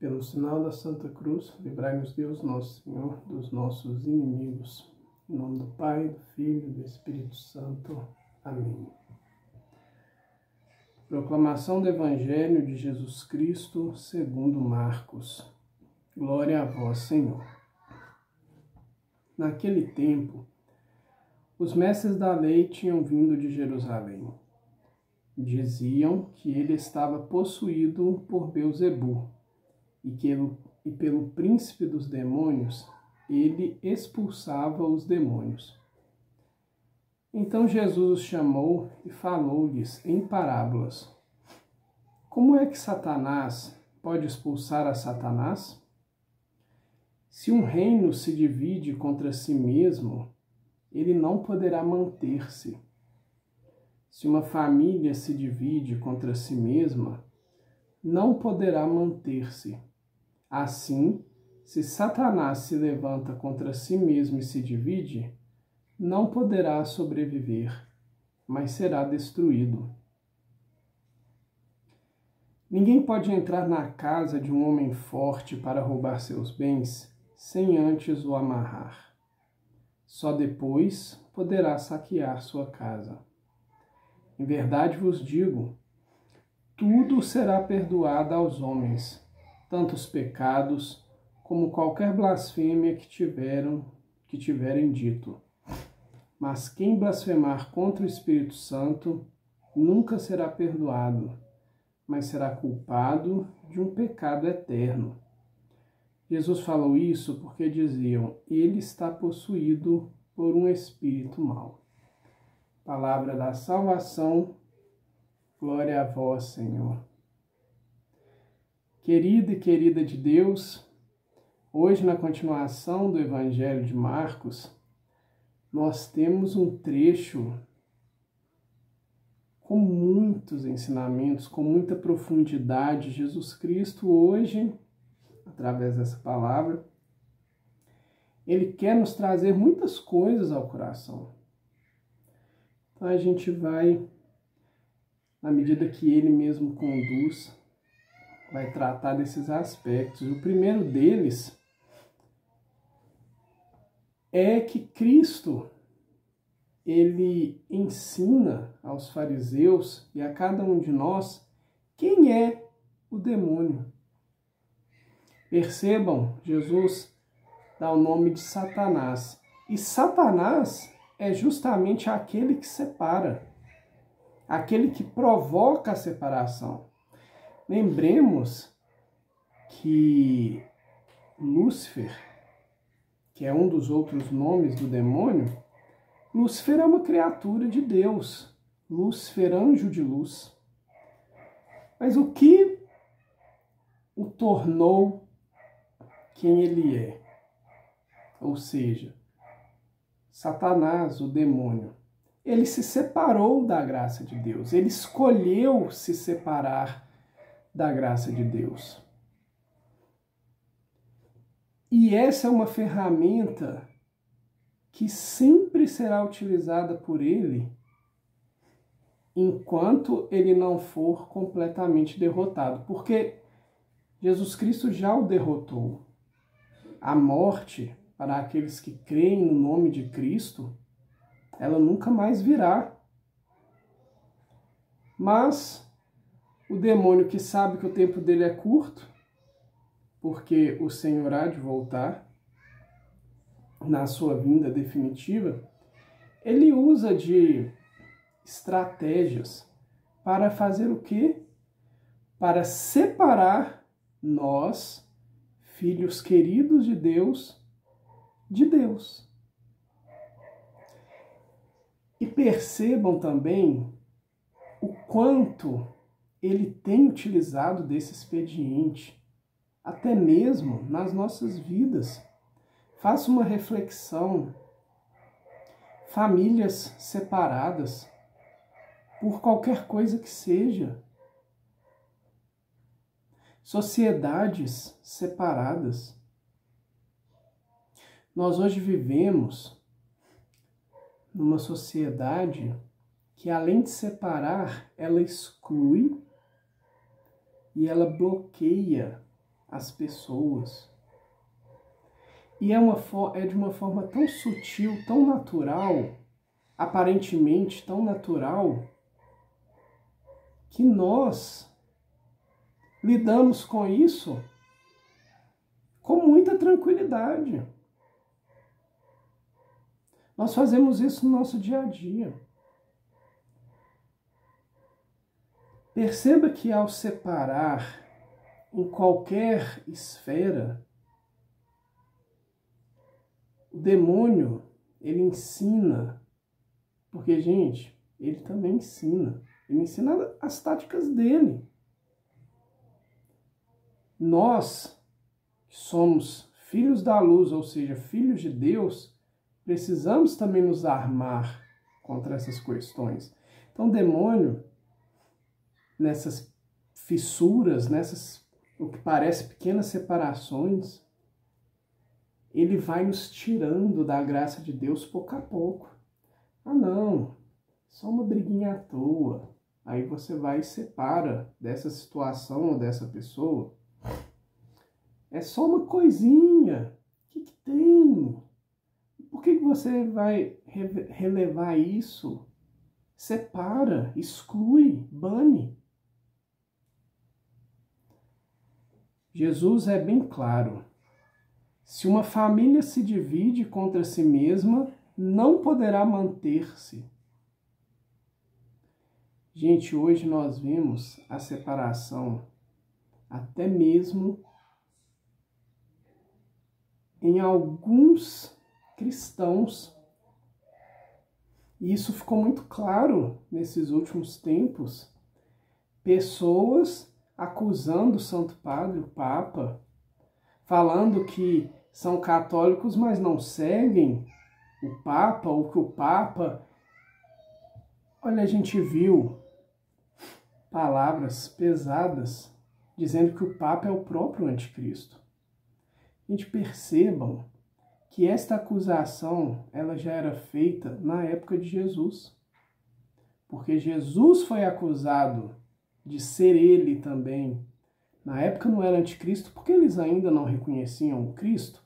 Pelo sinal da Santa Cruz, livrai-nos Deus nosso Senhor dos nossos inimigos. Em nome do Pai, do Filho e do Espírito Santo. Amém. Proclamação do Evangelho de Jesus Cristo segundo Marcos. Glória a vós, Senhor. Naquele tempo, os mestres da lei tinham vindo de Jerusalém. Diziam que ele estava possuído por Beelzebu e pelo príncipe dos demônios ele expulsava os demônios. Então Jesus os chamou e falou-lhes em parábolas. Como é que Satanás pode expulsar a Satanás? Se um reino se divide contra si mesmo, ele não poderá manter-se. Se uma família se divide contra si mesma, não poderá manter-se. Assim, se Satanás se levanta contra si mesmo e se divide, não poderá sobreviver, mas será destruído. Ninguém pode entrar na casa de um homem forte para roubar seus bens sem antes o amarrar. Só depois poderá saquear sua casa. Em verdade vos digo, tudo será perdoado aos homens, tanto os pecados como qualquer blasfêmia que tiverem dito. Mas quem blasfemar contra o Espírito Santo nunca será perdoado, mas será culpado de um pecado eterno. Jesus falou isso porque diziam, ele está possuído por um espírito mau. Palavra da salvação, glória a vós, Senhor. Querida e querida de Deus, hoje na continuação do Evangelho de Marcos, nós temos um trecho com muitos ensinamentos, com muita profundidade. Jesus Cristo hoje, através dessa palavra, ele quer nos trazer muitas coisas ao coração. Então a gente vai, na medida que ele mesmo conduz, vai tratar desses aspectos. O primeiro deles é que Cristo, ele ensina aos fariseus e a cada um de nós quem é o demônio. Percebam, Jesus dá o nome de Satanás. E Satanás é justamente aquele que separa, aquele que provoca a separação. Lembremos que Lúcifer, que é um dos outros nomes do demônio, Lúcifer é uma criatura de Deus, Lúcifer, anjo de luz. Mas o que o tornou quem ele é? Ou seja, Satanás, o demônio, ele se separou da graça de Deus, ele escolheu se separar da graça de Deus. E essa é uma ferramenta que sempre será utilizada por ele enquanto ele não for completamente derrotado, porque Jesus Cristo já o derrotou. A morte, para aqueles que creem no nome de Cristo, ela nunca mais virá. Mas o demônio, que sabe que o tempo dele é curto, porque o Senhor há de voltar na sua vinda definitiva, ele usa de estratégias para fazer o quê? Para separar nós, filhos queridos de Deus. E percebam também o quanto ele tem utilizado desse expediente, até mesmo nas nossas vidas. Faça uma reflexão. Famílias separadas, por qualquer coisa que seja. Sociedades separadas. Nós hoje vivemos numa sociedade que, além de separar, ela exclui e ela bloqueia as pessoas. E é de uma forma tão sutil, tão natural, aparentemente tão natural, que nós lidamos com isso com muita tranquilidade. Nós fazemos isso no nosso dia a dia. Perceba que ao separar em qualquer esfera, o demônio, ele ensina, porque, gente, ele também ensina. Ele ensina as táticas dele. Nós, que somos filhos da luz, ou seja, filhos de Deus, precisamos também nos armar contra essas questões. Então, o demônio, nessas fissuras, nessas, o que parece pequenas separações, ele vai nos tirando da graça de Deus pouco a pouco. Ah, não, só uma briguinha à toa. Aí você vai e separa dessa situação ou dessa pessoa. É só uma coisinha. O que tem? Por que você vai relevar isso? Separa, exclui, bane. Jesus é bem claro. Se uma família se divide contra si mesma, não poderá manter-se. Gente, hoje nós vemos a separação até mesmo em alguns cristãos. E isso ficou muito claro nesses últimos tempos. Pessoas acusando o Santo Padre, o Papa, falando que são católicos, mas não seguem o Papa, ou que o Papa... Olha, a gente viu palavras pesadas dizendo que o Papa é o próprio anticristo. Gente, percebam que esta acusação ela já era feita na época de Jesus. Porque Jesus foi acusado de ser ele também. Na época não era anticristo, porque eles ainda não reconheciam o Cristo,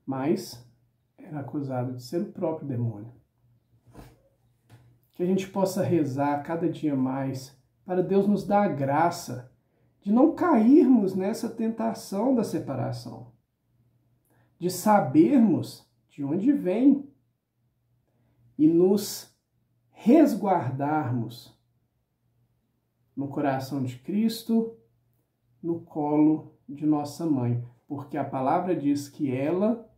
mas era acusado de ser o próprio demônio. Que a gente possa rezar cada dia mais para Deus nos dar a graça de não cairmos nessa tentação da separação, de sabermos de onde vem e nos resguardarmos no coração de Cristo, no colo de nossa mãe, porque a palavra diz que ela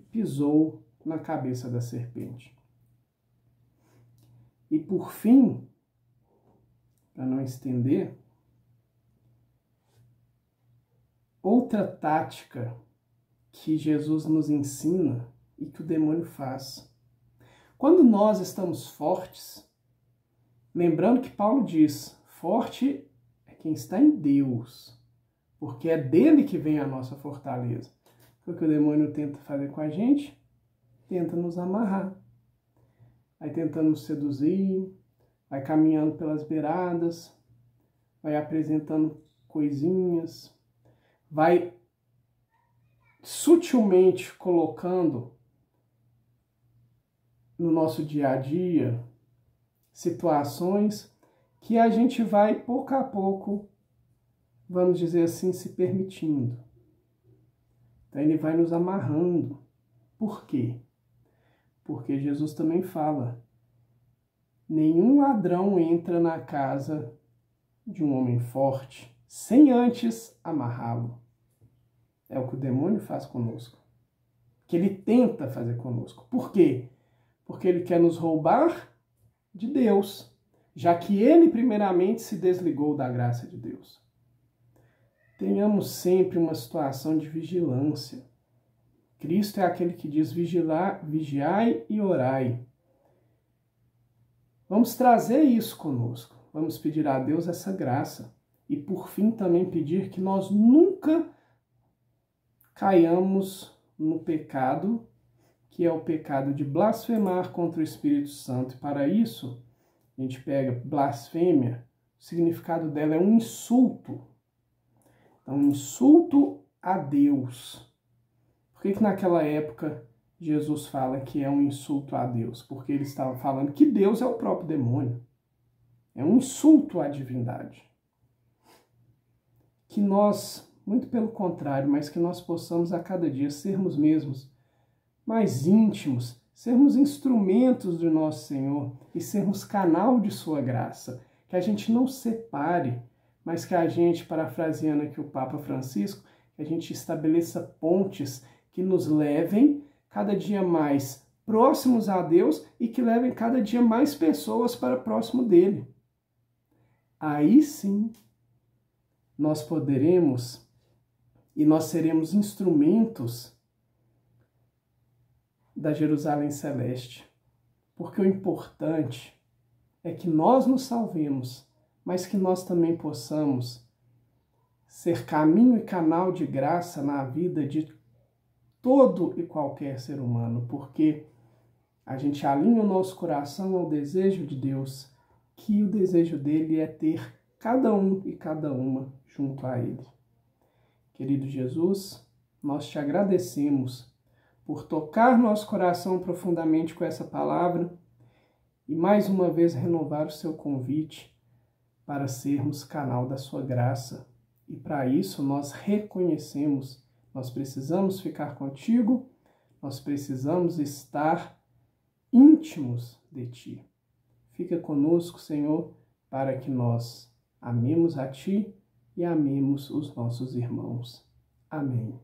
pisou na cabeça da serpente. E por fim, para não estender, outra tática que Jesus nos ensina e que o demônio faz. Quando nós estamos fortes, lembrando que Paulo diz, forte é quem está em Deus, porque é dele que vem a nossa fortaleza. O que o demônio tenta fazer com a gente? Tenta nos amarrar. Vai tentando nos seduzir, vai caminhando pelas beiradas, vai apresentando coisinhas, vai sutilmente colocando no nosso dia a dia situações que a gente vai pouco a pouco, vamos dizer assim, se permitindo. Então ele vai nos amarrando. Por quê? Porque Jesus também fala, nenhum ladrão entra na casa de um homem forte sem antes amarrá-lo. É o que o demônio faz conosco. Que ele tenta fazer conosco. Por quê? Porque ele quer nos roubar de Deus, já que ele primeiramente se desligou da graça de Deus. Tenhamos sempre uma situação de vigilância. Cristo é aquele que diz vigiai e orai. Vamos trazer isso conosco. Vamos pedir a Deus essa graça. E por fim também pedir que nós nunca caiamos no pecado, que é o pecado de blasfemar contra o Espírito Santo. E para isso, a gente pega blasfêmia, o significado dela é um insulto. Então, insulto a Deus. Por que naquela época Jesus fala que é um insulto a Deus? Porque ele estava falando que Deus é o próprio demônio. É um insulto à divindade. Que nós, muito pelo contrário, mas que nós possamos a cada dia sermos mesmos mais íntimos, sermos instrumentos do nosso Senhor e sermos canal de sua graça. Que a gente não separe, mas que a gente, parafraseando aqui o Papa Francisco, que a gente estabeleça pontes que nos levem cada dia mais próximos a Deus e que levem cada dia mais pessoas para próximo dele. Aí sim, nós poderemos e nós seremos instrumentos da Jerusalém Celeste. Porque o importante é que nós nos salvemos, mas que nós também possamos ser caminho e canal de graça na vida de todo e qualquer ser humano, porque a gente alinha o nosso coração ao desejo de Deus, que o desejo dele é ter cada um e cada uma junto a ele. Querido Jesus, nós te agradecemos por tocar nosso coração profundamente com essa palavra e mais uma vez renovar o seu convite para sermos canal da sua graça. E para isso nós reconhecemos, nós precisamos ficar contigo, nós precisamos estar íntimos de ti. Fica conosco, Senhor, para que nós amemos a ti e amemos os nossos irmãos. Amém.